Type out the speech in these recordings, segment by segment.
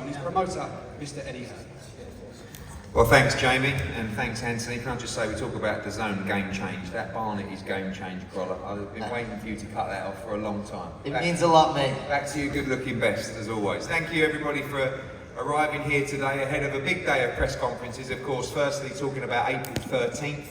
and his promoter, Mr. Eddie. Well, thanks, Jamie, and thanks, Anthony. Can I just say, we talk about the zone game change. That Barratt is game change, Crolla. I've been waiting for you to cut that off for a long time. It means a lot, mate. Back to you, good-looking best, as always. Thank you, everybody, for arriving here today ahead of a big day of press conferences. Of course, firstly, talking about April 13th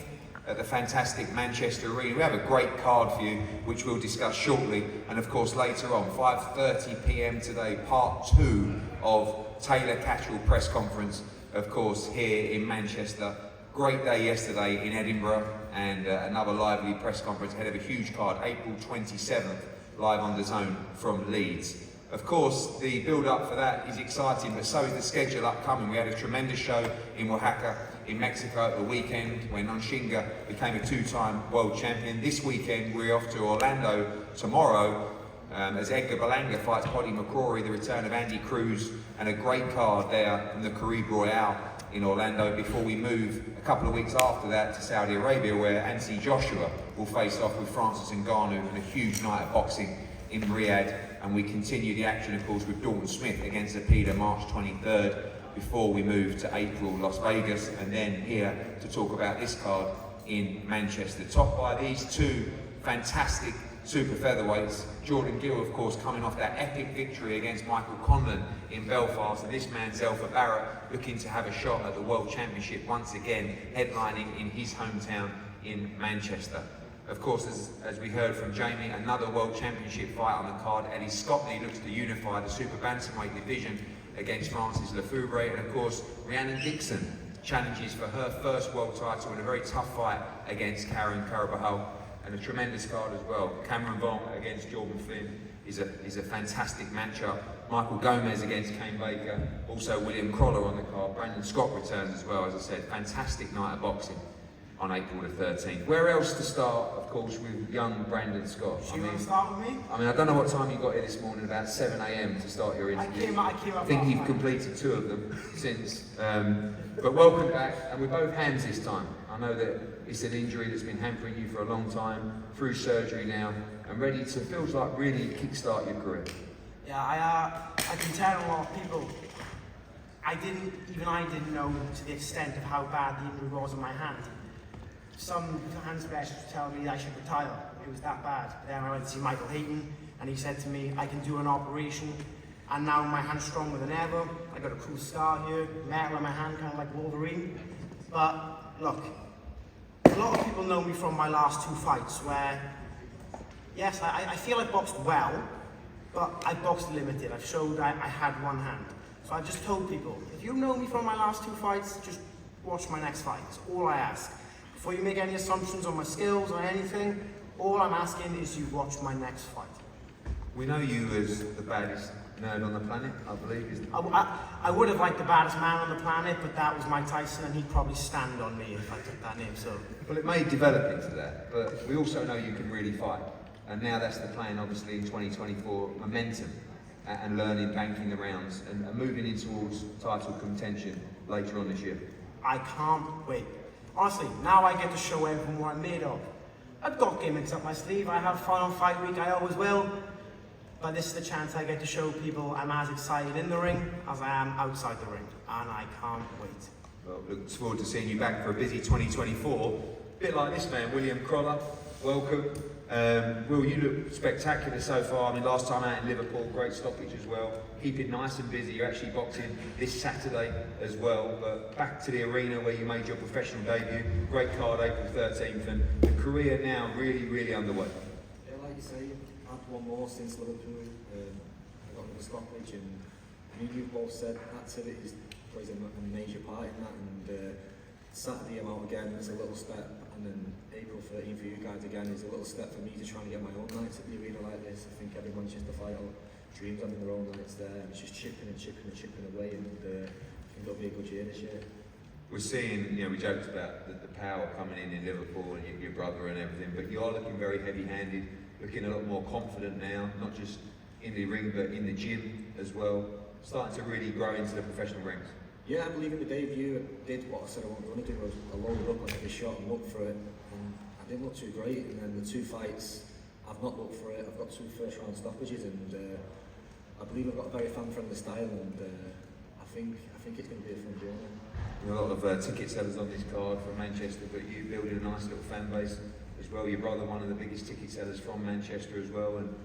at the fantastic Manchester Arena. We have a great card for you, which we'll discuss shortly. And of course, later on, 5:30 p.m. today, part 2 of Taylor Catchell press conference. Of course, here in Manchester. Great day yesterday in Edinburgh, and another lively press conference ahead of a huge card, April 27th, live on the zone from Leeds. Of course, the build-up for that is exciting, but so is the schedule upcoming. We had a tremendous show in Oaxaca, in Mexico at the weekend, when Onshinga became a 2-time world champion. This weekend, we're off to Orlando tomorrow, as Edgar Berlanga fights Paddy McCrory, the return of Andy Cruz, and a great card there from the Caribe Royale in Orlando, before we move a couple of weeks after that to Saudi Arabia, where Anthony Joshua will face off with Francis Ngannou in a huge night of boxing in Riyadh. And we continue the action, of course, with Dalton Smith against Zepeda March 23rd, before we move to April Las Vegas, and then here to talk about this card in Manchester, topped by these two fantastic super featherweights. Jordan Gill, of course, coming off that epic victory against Michael Conlan in Belfast, and this man, ZELFA Barratt, looking to have a shot at the World Championship once again, headlining in his hometown in Manchester. Of course, as we heard from Jamie, another World Championship fight on the card. Eddie Scotney looks to unify the super bantamweight division against Francis Lefebvre, and of course, Rhiannon Dixon challenges for her first world title in a very tough fight against Karen Carabajal. And a tremendous card as well. Cameron Vaughn against Jordan Flynn is a fantastic matchup. Michael Gomez against Kane Baker. Also William Crolla on the card. Brandon Scott returns as well, as I said. Fantastic night of boxing on April the 13th. Where else to start, of course, with young Brandon Scott? You want to start with me? I mean, I don't know what time you got here this morning, about 7 a.m. to start your interview. I came up I think you've completed 2 of them since. But welcome back, and with both hands this time. I know that it's an injury that's been hampering you for a long time, through surgery now, and ready to, feels like, really kickstart your career. Yeah, I can tell a lot of people, I didn't know to the extent of how bad the injury was in my hand. Some hand specialists tell me I should retire. It was that bad. Then I went to see Michael Hayton, and he said to me, I can do an operation, and now my hand's stronger than ever. I got a cool scar here, metal on my hand, kind of like Wolverine. But look, a lot of people know me from my last 2 fights, where, yes, I feel I boxed well, but I boxed limited. I've showed I had one hand. So I just told people, if you know me from my last 2 fights, just watch my next fight. That's all I ask. Before you make any assumptions on my skills or anything, all I'm asking is you watch my next fight. We know you as the baddest nerd on the planet, I believe, isn't it? I would have liked the baddest man on the planet, but that was Mike Tyson, and he'd probably stand on me if I took that name. So, well, it may develop into that, but we also know you can really fight. And now that's the plan, obviously, in 2024, momentum and learning, banking the rounds, and moving in towards title contention later on this year. I can't wait. Honestly, now I get to show everyone what I'm made of. I've got gimmicks up my sleeve. I have fun on fight week, I always will. But this is the chance I get to show people I'm as excited in the ring as I am outside the ring. And I can't wait. Well, look forward to seeing you back for a busy 2024. A bit like this man, William Crolla. Welcome. Will, you look spectacular so far. I mean, last time out in Liverpool, great stoppage as well. Keep it nice and busy. You're actually boxing this Saturday as well. But back to the arena where you made your professional debut. Great card, April 13th, and the career now really, really underway. Yeah, like you say, I've had one more since Liverpool. I got another stoppage, and you both said activities plays a major part in that. And Saturday I'm out again, it's a little step, and then April 13th for you guys again is a little step for me to try and get my own nights at the arena like this. I think every Manchester fighter dreams having their own nights there, and it's just chipping away, and I think it'll be a good year this year. We're seeing, we joked about the power coming in Liverpool and your brother and everything, but you are looking very heavy-handed, looking a lot more confident now, not just in the ring, but in the gym as well, starting to really grow into the professional ranks. Yeah, I believe in the debut. I did what I said I wasn't going to do. I loaded up on every shot and looked for it, and I didn't look too great. And then the 2 fights, I've not looked for it. I've got 2 first-round stoppages, and I believe I've got a very fan-friendly style, and think it's going to be a fun journey. There are a lot of ticket sellers on this card from Manchester, but you building a nice little fan base as well. Your brother, one of the biggest ticket sellers from Manchester as well, and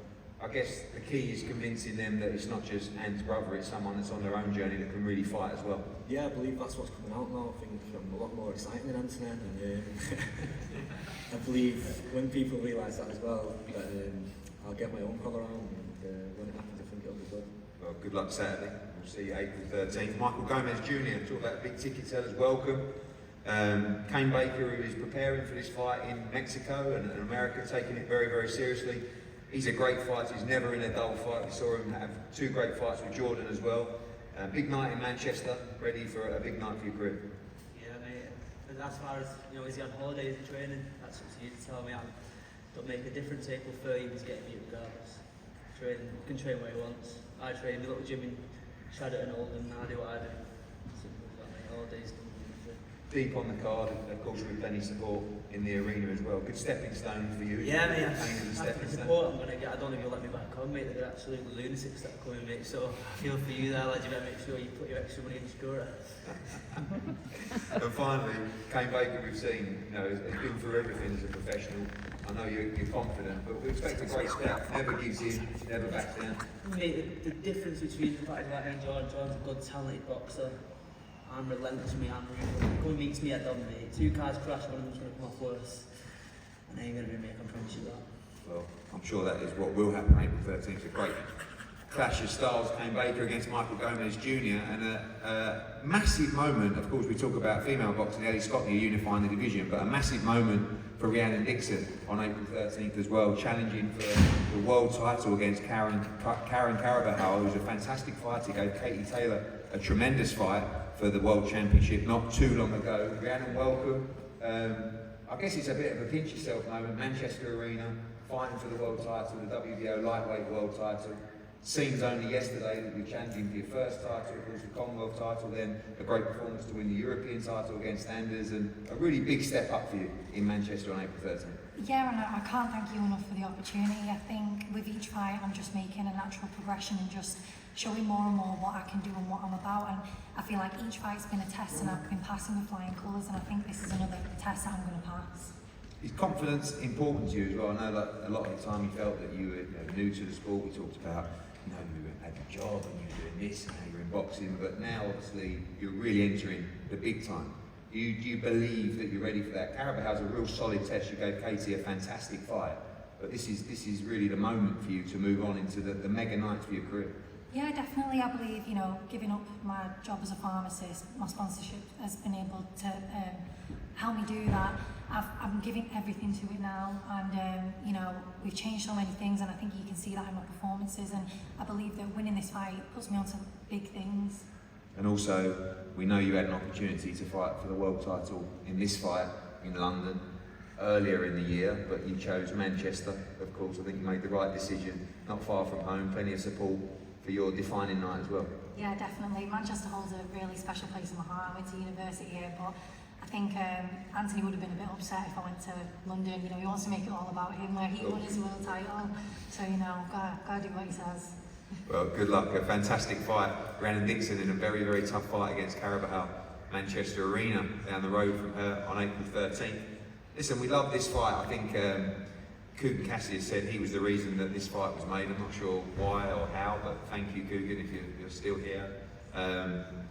I guess the key is convincing them that it's not just Anne's brother, it's someone that's on their own journey that can really fight as well. Yeah, I believe that's what's coming out now. I think I'm a lot more exciting than Anthony, and I believe when people realise that as well, that I'll get my own collar on, and when it happens, I think it'll be good. Well, good luck Saturday. We'll see you April 13th. Michael Gomez Jr. talk about big ticket sellers. Welcome. Kane Baker, who is preparing for this fight in Mexico and America, taking it very, very seriously. He's a great fighter. He's never in a dull fight. We saw him have 2 great fights with Jordan as well. Big night in Manchester. Ready for a big night for your career. Yeah, mate. And as far as, you know, is he on holidays and training? That's up to you to tell me. I don't make a difference. April 30th, he's getting me regardless. Training, he can train where he wants. I train in a little gym in Shadderton, Oldham, and I do what I do. Simple as that, mate. Holidays. Deep on the card, of course, with plenty of support in the arena as well. Good stepping stone for you. Yeah, mate. Stepping The stone. support I'm going to get, I don't know if you'll let me back on, mate. They're absolute lunatics that are coming, mate. So I feel for you there, lad. You better make sure you put your extra money in the scorer. And finally, Kane Baker, we've seen, you know, has been through everything as a professional. I know you're confident, but we expect a great step. Never gives in, never backs down. Mate, the difference between the fighters like me and Jordan's a good, talented boxer. I'm relentless, mate. I'm ruthless. Come and meet me head on, mate. 2 cars crash, one of them's going to come off worse. And I ain't going to be me, I can promise you that. Well, I'm sure that is what will happen April 13th. A great clash of styles. Kane Baker against Michael Gomez Jr. and a massive moment. Of course, we talk about female boxing. Ellie Scott are unifying the division, but a massive moment for Rhiannon Dixon on April 13th as well, challenging for the world title against Karen Carabajal, who's a fantastic fighter. Gave Katie Taylor a tremendous fight for the World Championship not too long ago. Rhiannon, welcome. I guess it's a bit of a pinch yourself moment. Manchester Arena, fighting for the world title, the WBO lightweight world title. Seems only yesterday that you're challenging for your first title, of course the Commonwealth title, then a great performance to win the European title against Anders, and a really big step up for you in Manchester on April 13th. Yeah, and I can't thank you enough for the opportunity. I think with each fight I'm just making a natural progression and just showing more and more what I can do and what I'm about, and I feel like each fight's been a test and I've been passing with flying colours, and I think this is another test that I'm going to pass. Is confidence important to you as well? I know that a lot of the time you felt that you were new to the sport. We talked about, you know, you had a job and you were doing this and now you're in boxing, but now obviously you're really entering the big time. Do you believe that you're ready for that? Carabajal's a real solid test. You gave Katie a fantastic fight, but this is really the moment for you to move on into the mega nights for your career. Yeah, definitely. I believe, you know, giving up my job as a pharmacist, my sponsorship has been able to help me do that. I'm giving everything to it now, and you know, we've changed so many things, and I think you can see that in my performances, and I believe that winning this fight puts me on to big things. And also, we know you had an opportunity to fight for the world title in this fight in London earlier in the year, but you chose Manchester. Of course, I think you made the right decision, not far from home, plenty of support for your defining night as well. Yeah, definitely. Manchester holds a really special place in my heart. I went to university here, but I think Anthony would have been a bit upset if I went to London. You know, he wants to make it all about him, where he won his world title. So, you know, gotta do what he says. Well, good luck. A fantastic fight. Rhiannon Dixon in a very, very tough fight against Carabajal. Manchester Arena down the road from her on April 13th. Listen, we love this fight. I think Coogan Cassidy said he was the reason that this fight was made. I'm not sure why or how, but thank you, Coogan, if you're still here.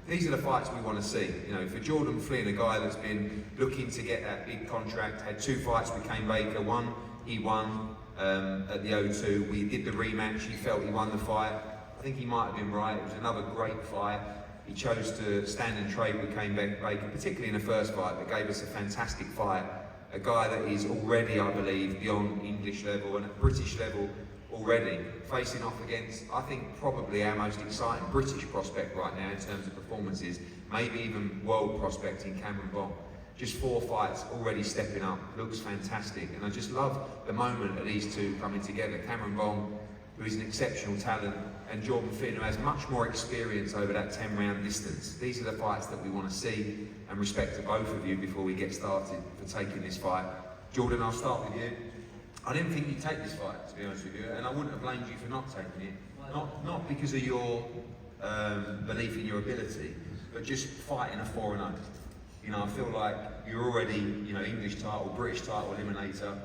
These are the fights we want to see. You know, for Jordan Flynn, a guy that's been looking to get that big contract, had 2 fights with Kane Baker. One, he won at the O2. We did the rematch. He felt he won the fight. I think he might have been right. It was another great fight. He chose to stand and trade with Kane Baker, particularly in the first fight, that gave us a fantastic fight. A guy that is already, I believe, beyond English level and at British level already, facing off against, I think, probably our most exciting British prospect right now in terms of performances, maybe even world prospect in Cameron Bong. Just 4 fights, already stepping up, looks fantastic, and I just love the moment of these two coming together. Cameron Bong, who is an exceptional talent, and Jordan Flynn, who has much more experience over that 10-round distance. These are the fights that we want to see, and respect to both of you before we get started for taking this fight. Jordan, I'll start with you. I didn't think you'd take this fight, to be honest with you, and I wouldn't have blamed you for not taking it. Not because of your belief in your ability, but just fighting a 4-0. You know, I feel like you're already, you know, English title, British title eliminator.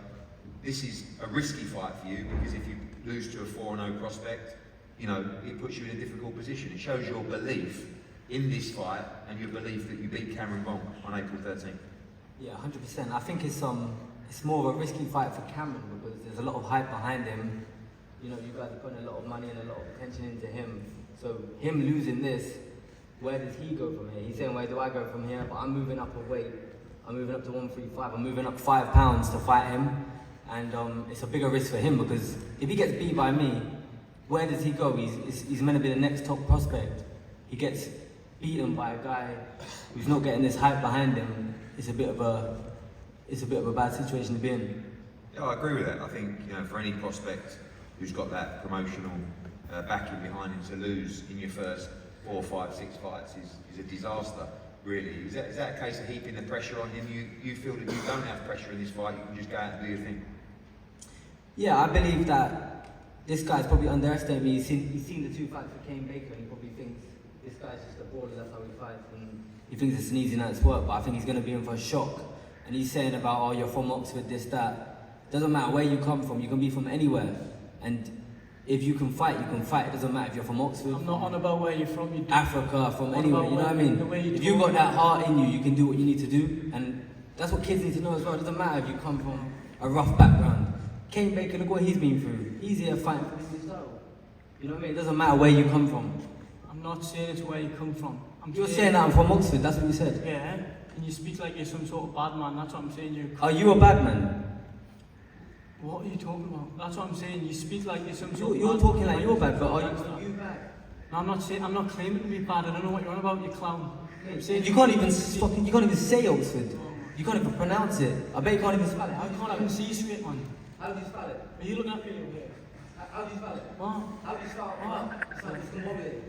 This is a risky fight for you because if you lose to a 4-0 prospect, you know, it puts you in a difficult position. It shows your belief in this fight and your belief that you beat Cameron Bong on April 13th. Yeah, 100%. I think it's more of a risky fight for Cameron because there's a lot of hype behind him. You know, you guys are putting a lot of money and a lot of attention into him. So him losing this, where does he go from here? He's saying, where do I go from here? But I'm moving up a weight. I'm moving up to 135. I'm moving up 5 pounds to fight him. And it's a bigger risk for him because if he gets beat by me, where does he go? He's meant to be the next top prospect. He gets beaten by a guy who's not getting this hype behind him. It's a bit of a bad situation to be in. Yeah, I agree with that. I think, you know, for any prospect who's got that promotional backing behind him, to lose in your first 4, 5, 6 fights is a disaster, really. Is that a case of heaping the pressure on him? You feel that you don't have pressure in this fight, you can just go out and do your thing? Yeah, I believe that this guy's probably underestimated me. He's seen the 2 fights with Kane Baker and he probably thinks this guy's just a baller, that's how he fights. And he thinks it's an easy night's work, but I think he's going to be in for a shock. And he's saying about, oh, you're from Oxford, this, that. Doesn't matter where you come from, you can be from anywhere. And if you can fight, you can fight. It doesn't matter if you're from Oxford, I'm not on about where you're from. You Africa, from anywhere, you know what I mean? If you've got that heart in you, you can do what you need to do. And that's what kids need to know as well. It doesn't matter if you come from a rough background. Kane Baker, look what he's been through. He's here fighting for English title. You know what I mean? It doesn't matter where you come from. I'm not saying it's where you come from. You're saying that I'm from Oxford, that's what you said. Yeah, and you speak like you're some sort of bad man, that's what I'm saying. Are you a bad man? What are you talking about? That's what I'm saying, you speak like you're some sort of You're bad talking man. like you're bad, but are you bad? No, I'm not claiming to be bad, I don't know what you're on about, you clown. I'm saying You can't even say Oxford. You can't even pronounce it. I bet you can't even spell it. I can't even see straight, man. How do you spell it? Are you looking at me over here? How do you spell it? What? How do you spell it? What? It's like discombobulated.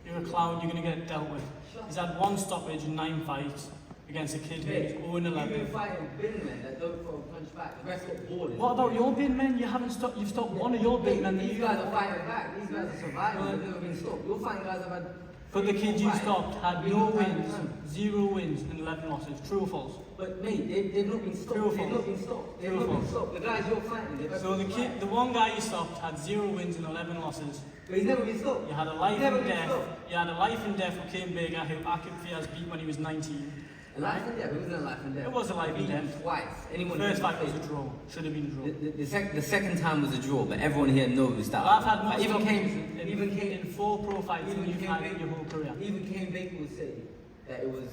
You're a clown, you're going to get dealt with. He's had 1 stoppage in 9 fights against a kid who's 0-11. You've been fighting bin men that don't throw a punch back. The rest got bored. What about your bin men? You've stopped one of your bin men. These guys are fighting back. These guys are surviving. They've never been stopped. You're fighting guys that have had... But the kid you stopped had no wins, 0 wins and 11 losses. True or false? But mate, they've not been stopped. True or They've false? not been stopped. They've True or not been false? stopped. The guys you're fighting, So the one guy you stopped had 0 wins and 11 losses. But he's never been stopped. You had a life Never and been death. stopped. You had a life and death with Kane Baker, who Akib Fiaz beat when he was 19. A life and death. It wasn't a life and death. It was a life and Beat him death. twice. Anyone First who fight was played- a draw. Should have been a draw. The second time was a draw, but everyone here knows that. I've had more even stoppages Kane, in 4 pro fights than you've had in your whole career. Even Kane Baker would say that it was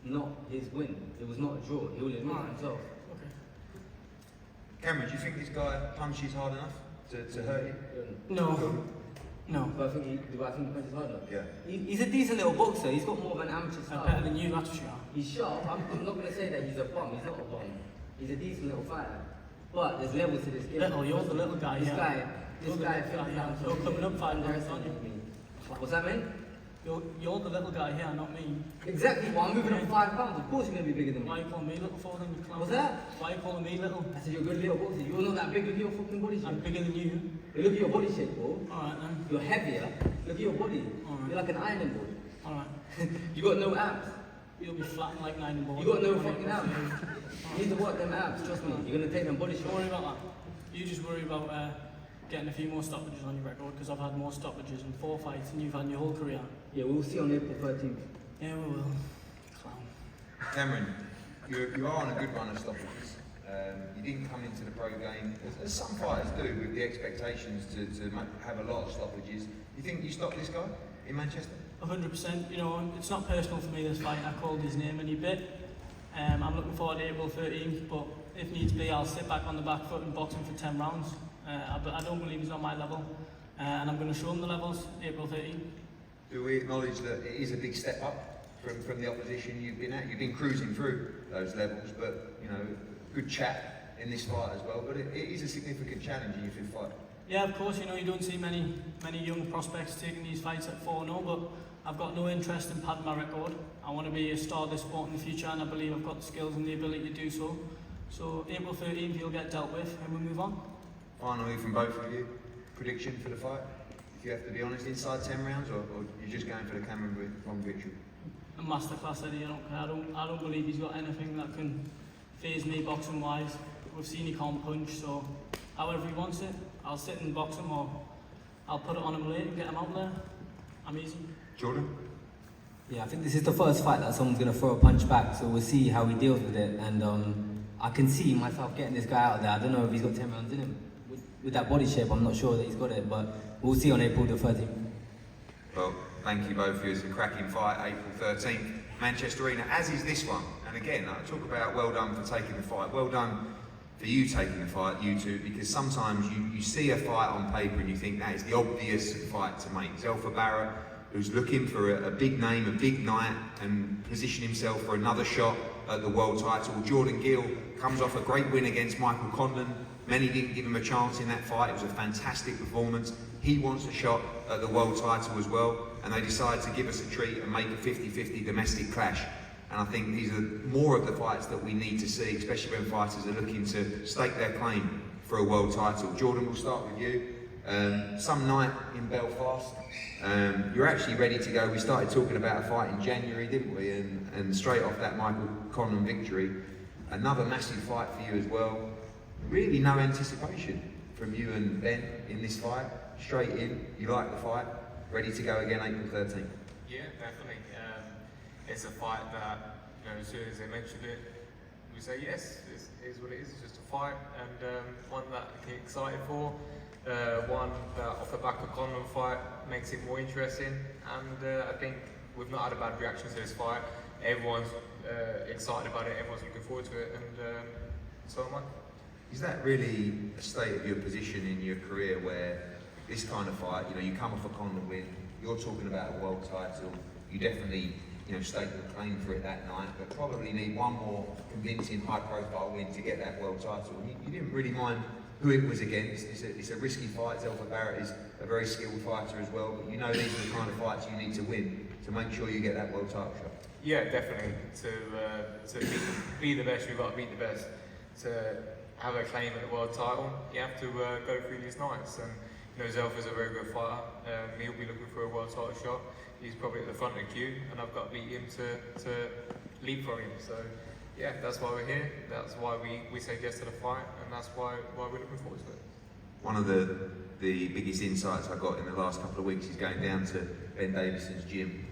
not his win. It was not a draw. He will admit it himself. Okay. Cameron, do you think this guy punches hard enough to hurt you? No. No. But I think he punches hard enough. Yeah. He's a decent little boxer. He's got more of an amateur I'm style. better than you, that's for sure. He's sharp. I'm not going to say that he's a bum. He's not a bum. He's a decent little fighter. But there's levels to this game. Little, you're the little guy This here. guy You're the little guy here. You're coming up 5 months, aren't you? What's that mean? You're the little guy here, not me. Exactly. Well, I'm moving up 5 pounds. Of course you're going to be bigger than me. Why are you calling me little for then, you clown? What's that? Why are you calling me little? I said you're a good little boxer. You're not that big. Look at your fucking body shape. I'm bigger than you. Look at your body shape, bro. Alright then. You're heavier. Look at your body. Alright. You're like an iron board. Alright. You got no abs. You'll be flattened like 9 and ball. You got no fucking abs. You need to work them abs. Trust me. You're gonna take them body Don't shots. worry about that. You just worry about getting a few more stoppages on your record, because I've had more stoppages in 4 fights than you've had in your whole career. Yeah, we'll see on April 13th. Yeah, we will. Clown. Cameron, you are on a good run of stoppages. You didn't come into the pro game, as some fighters do, with the expectations to have a lot of stoppages. You think you stopped this guy in Manchester? 100%. You know, it's not personal for me, this fight. I called his name any bit. I'm looking forward to April 13th, but if needs be, I'll sit back on the back foot and box him for 10 rounds. I don't believe he's on my level, and I'm going to show him the levels April 13th. Do we acknowledge that it is a big step up from the opposition you've been at? You've been cruising through those levels, but you know, good chat in this fight as well. But it is a significant challenge in your 5th fight. Yeah, of course. You know, you don't see many young prospects taking these fights at 4-0, but I've got no interest in padding my record. I want to be a star of this sport in the future, and I believe I've got the skills and the ability to do so. So April 13th, you'll get dealt with, and we'll move on. Finally, from both of you, prediction for the fight? You you have to be honest, inside 10 rounds, or you're just going for the Cameron victory? A masterclass, Eddie. I don't care. I don't believe he's got anything that can phase me boxing wise. We've seen he can't punch, so however he wants it, I'll sit and box him, or I'll put it on him late and get him out there. I'm easy. Jordan? Yeah, I think this is the first fight that someone's going to throw a punch back, so we'll see how he deals with it. And I can see myself getting this guy out there. I don't know if he's got 10 rounds in him. With that body shape, I'm not sure that he's got it, but we'll see on April the 13th. Well, thank you both for you. It's a cracking fight, April 13th, Manchester Arena, as is this one. And again, I talk about well done for taking the fight. Well done for you taking the fight, you two, because sometimes you see a fight on paper and you think that is the obvious fight to make. ZELFA Barratt, who's looking for a big name, a big night, and position himself for another shot at the world title. Jordan Gill comes off a great win against Michael Condon. Many didn't give him a chance in that fight. It was a fantastic performance. He wants a shot at the world title as well, and they decided to give us a treat and make a 50-50 domestic clash. And I think these are more of the fights that we need to see, especially when fighters are looking to stake their claim for a world title. Jordan, we'll start with you. Some night in Belfast, you're actually ready to go. We started talking about a fight in January, didn't we? And straight off that Michael Condon victory, another massive fight for you as well. Really no anticipation from you and Ben in this fight. Straight in, you like the fight, ready to go again April 13th. Yeah, definitely. It's a fight that, you know, as soon as they mentioned it, we say yes, it is what it is. It's just a fight, and one that I get excited for. One that off the back of Condon fight makes it more interesting, and I think we've not had a bad reaction to this fight. Everyone's excited about it, everyone's looking forward to it, and so am I. Is that really a state of your position in your career where this kind of fight, you know, you come off a Condon win, you're talking about a world title, you definitely, you know, stake the claim for it that night, but probably need one more convincing high-profile win to get that world title. You didn't really mind who it was against. It's a risky fight. ZELFA Barratt is a very skilled fighter as well, but you know these are the kind of fights you need to win to make sure you get that world title shot. Yeah, definitely. To be the best, you've got to beat the best. To have a claim at the world title, you have to go through these nights. And you know, ZELFA's a very good fighter. He'll be looking for a world title shot. He's probably at the front of the queue, and I've got to beat him to leapfrog him. So yeah, that's why we're here. That's why we say yes to the fight, and that's why we're looking forward to it. One of the biggest insights I got in the last couple of weeks is going down to Ben Davison's gym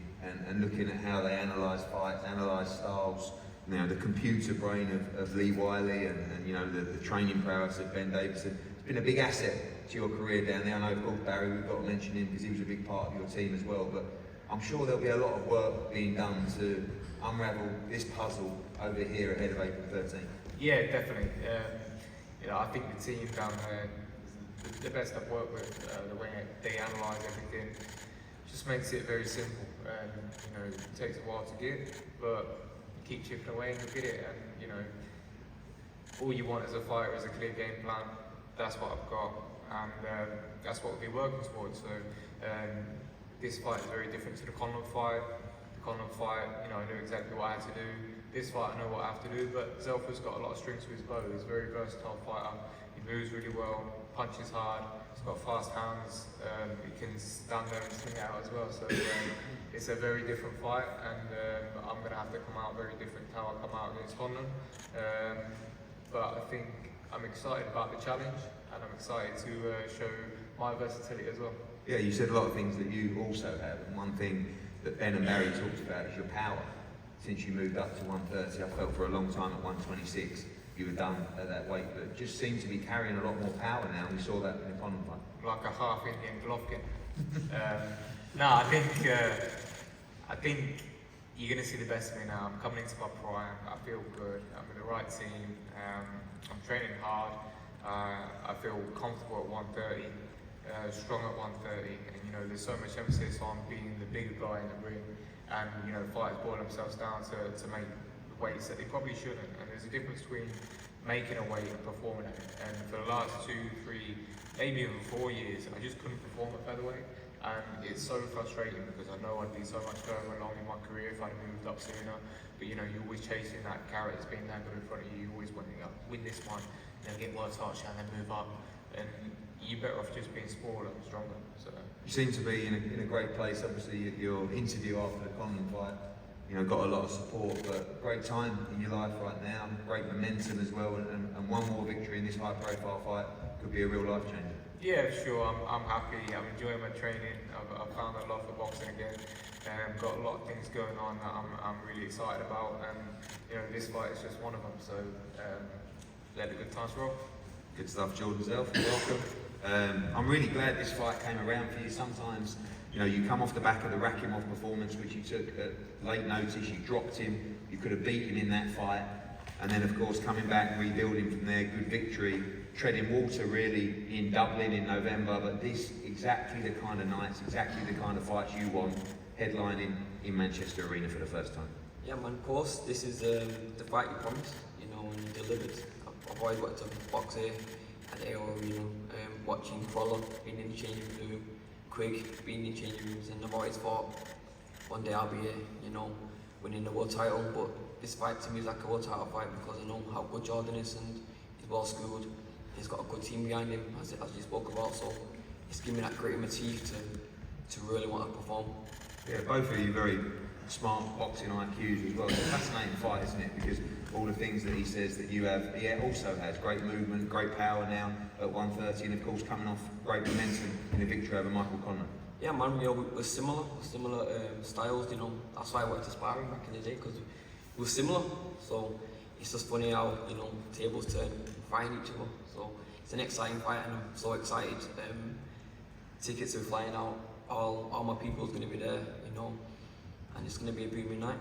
and looking at how they analyse fights, analyse styles. You know, the computer brain of Lee Wiley and you know the training prowess of Ben Davison. It's been a big asset to your career down there. I know, of course, Barry, we've got to mention him because he was a big part of your team as well, but I'm sure there'll be a lot of work being done to unravel this puzzle over here ahead of April 13th. Yeah, definitely. You know, I think the team down there is the best I've worked with. The way they analyse everything just makes it very simple. You know, it takes a while to get, but you keep chipping away and you'll get it. And you know, all you want as a fighter is a clear game plan. That's what I've got, and that's what we'll be working towards. So this fight is very different to the Condon fight. The Condon fight, you know, I knew exactly what I had to do. This fight, I know what I have to do, but ZELFA's got a lot of strings to his bow. He's a very versatile fighter. He moves really well, punches hard, he's got fast hands, he can stand there and swing it out as well. So it's a very different fight, and I'm going to have to come out very different to how I come out against Condon. But I think I'm excited about the challenge, and I'm excited to show my versatility as well. Yeah, you said a lot of things that you also have, and one thing that Ben and Barry talked about is your power. Since you moved up to 130, I felt for a long time at 126 you were done at that weight, but just seemed to be carrying a lot more power now. We saw that in the Condon fight. Like a half Indian Golovkin. No, I think you're going to see the best of me now. I'm coming into my prime. I feel good. I'm with the right team. I'm training hard. I feel comfortable at 130. Strong at 130, and you know there's so much emphasis on being the bigger guy in the ring, and you know fighters boil themselves down to make weights that they probably shouldn't. And there's a difference between making a weight and performing at it. And for the last 2, 3, maybe even 4 years, I just couldn't perform at featherweight, and it's so frustrating because I know I'd be so much further along in my career if I'd moved up sooner. But you know, you're always chasing that carrot that's being dangled in front of you. You always want to win this one, then get world title and then move up. And you're better off just being smaller and stronger. So You seem to be in a great place. Obviously, your interview after the Conlon fight, you know, got a lot of support, but great time in your life right now, great momentum as well, and one more victory in this high-profile fight could be a real life changer. yeah, sure, I'm happy. I'm enjoying my training. I've found a love for boxing again. Got a lot of things going on that I'm really excited about, and you know, this fight is just one of them. So let the good times roll. Good stuff, Jordan ZELFA, welcome. I'm really glad this fight came around for you. Sometimes, you know, you come off the back of the Rakimov performance, which you took at late notice, you dropped him, you could have beat him in that fight, and then of course coming back, rebuilding from there, good victory, treading water really in Dublin in November, but this, exactly the kind of nights, exactly the kind of fights you want, headlining in Manchester Arena for the first time. Yeah, man, of course, this is the fight you promised, you know, and you delivered. I've always wanted to box here at the AO Arena, watching Crolla being in the changing room, Quigg being in the changing rooms, and I've always thought one day I'll be here, you know, winning the world title. But this fight to me is like a world title fight because I know how good Jordan is, and he's well schooled. He's got a good team behind him, as you spoke about, so it's giving me that grit in my teeth to really want to perform. Yeah, both of you very smart boxing IQs as well. It's a fascinating fight, isn't it? Because all the things that he says that you have, he also has great movement, great power now at 130, and of course coming off great momentum in a victory over Michael Conlon. Yeah, man, you know, we're similar styles, you know. That's why I went to sparring back in the day, because we're similar. So it's just funny how, you know, tables turn and find each other. So it's an exciting fight, and I'm so excited. Tickets are flying out. All my people's going to be there, you know, and it's going to be a booming night.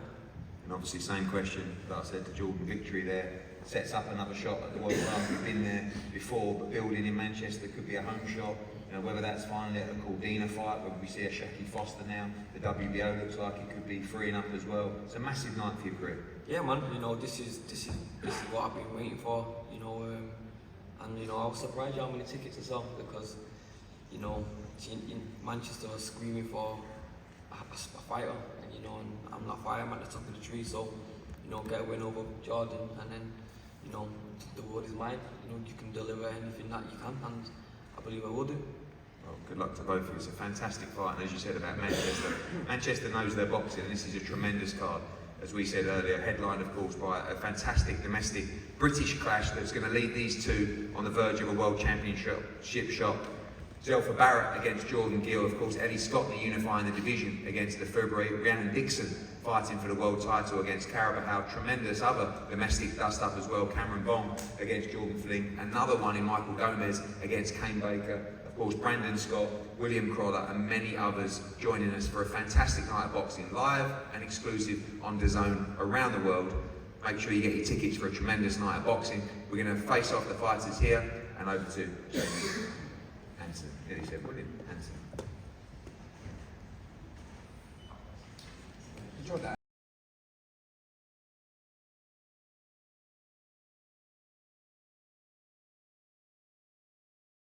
And obviously, same question that I said to Jordan, victory there sets up another shot at the World Cup. We've been there before, but building in Manchester could be a home shot. You know, whether that's finally at the Caldina fight, whether we see a Shaki Foster now, the WBO looks like it could be freeing up as well. It's a massive night for your career. Yeah, man, you know, this is what I've been waiting for, you know, and you know, I was surprised how many tickets I saw, because, you know, in Manchester was screaming for a fighter, and you know, and I'm not fighting, I'm at the top of the tree, so, you know, get a win over Jordan, and then, you know, the world is mine. You know, you can deliver anything that you can, and I believe I will do. Well, good luck to both of you. It's a fantastic fight, and as you said about Manchester, Manchester knows their boxing, and this is a tremendous card. As we said earlier, headlined of course by a fantastic domestic British clash that's going to lead these two on the verge of a world championship shot. ZELFA Barratt against Jordan Gill, of course Eddie Scotney unifying the division against the February, Rhiannon Dixon fighting for the world title against Carabahau. Tremendous other domestic dust-up as well, Cameron Bong against Jordan Fling, another one in Michael Gomez against Kane Baker, of course Brandon Scott, William Crolla and many others joining us for a fantastic night of boxing, live and exclusive on DAZN around the world. Make sure you get your tickets for a tremendous night of boxing. We're going to face off the fighters here, and over to Jamie Hanson. Yeah, he said William Hanson. Jordan,